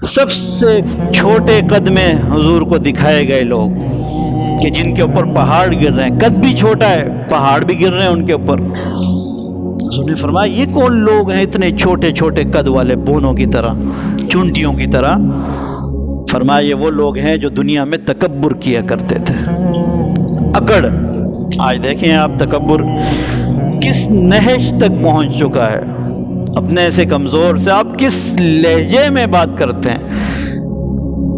سب سے چھوٹے قد میں حضور کو دکھائے گئے لوگ کہ جن کے اوپر پہاڑ گر رہے ہیں، قد بھی چھوٹا ہے، پہاڑ بھی گر رہے ہیں ان کے اوپر۔ حضور نے فرمایا یہ کون لوگ ہیں اتنے چھوٹے چھوٹے قد والے، بونوں کی طرح، چونٹیوں کی طرح؟ فرمایا یہ وہ لوگ ہیں جو دنیا میں تکبر کیا کرتے تھے، اکڑ۔ آج دیکھیں آپ تکبر کس نہج تک پہنچ چکا ہے، اپنے سے کمزور سے آپ کس لہجے میں بات کرتے ہیں،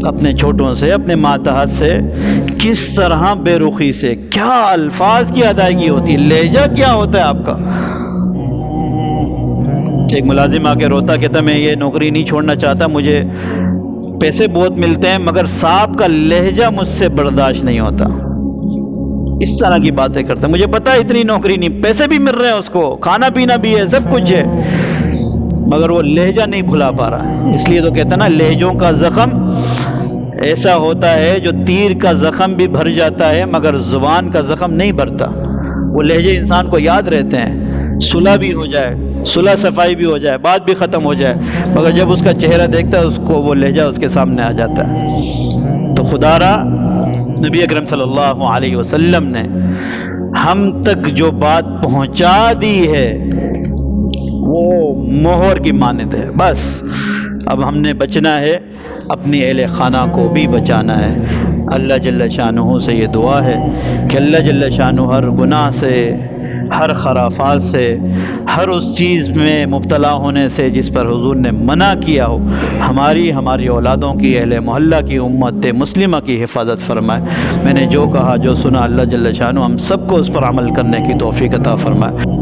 اپنے چھوٹوں سے، اپنے ماتحت سے کس طرح بے رخی سے، کیا الفاظ کی ادائیگی ہوتی ہے، لہجہ کیا ہوتا ہے آپ کا۔ ایک ملازم آ کے روتا، کہتا میں یہ نوکری نہیں چھوڑنا چاہتا، مجھے پیسے بہت ملتے ہیں مگر صاحب کا لہجہ مجھ سے برداشت نہیں ہوتا، اس طرح کی باتیں کرتا ہے، مجھے پتا ہے اتنی نوکری نہیں، پیسے بھی مل رہے ہیں اس کو، کھانا پینا بھی ہے، سب کچھ ہے، مگر وہ لہجہ نہیں بھلا پا رہا۔ اس لیے تو کہتا نا لہجوں کا زخم ایسا ہوتا ہے جو تیر کا زخم بھی بھر جاتا ہے مگر زبان کا زخم نہیں بھرتا۔ وہ لہجے انسان کو یاد رہتے ہیں، صلح بھی ہو جائے، صلح صفائی بھی ہو جائے، بات بھی ختم ہو جائے، مگر جب اس کا چہرہ دیکھتا ہے اس کو وہ لہجہ اس کے سامنے آ جاتا ہے۔ تو خدا را نبی اکرم صلی اللہ علیہ وسلم نے ہم تک جو بات پہنچا دی ہے وہ مہر کی مانند ہے۔ بس اب ہم نے بچنا ہے، اپنی اہل خانہ کو بھی بچانا ہے۔ اللہ جل شانہ سے یہ دعا ہے کہ اللہ جل شانہ ہر گناہ سے، ہر خرافات سے، ہر اس چیز میں مبتلا ہونے سے جس پر حضور نے منع کیا ہو، ہماری اولادوں کی، اہل محلہ کی، امت مسلمہ کی حفاظت فرمائے۔ میں نے جو کہا جو سنا، اللہ جل شانہ ہم سب کو اس پر عمل کرنے کی توفیق عطا فرمائے۔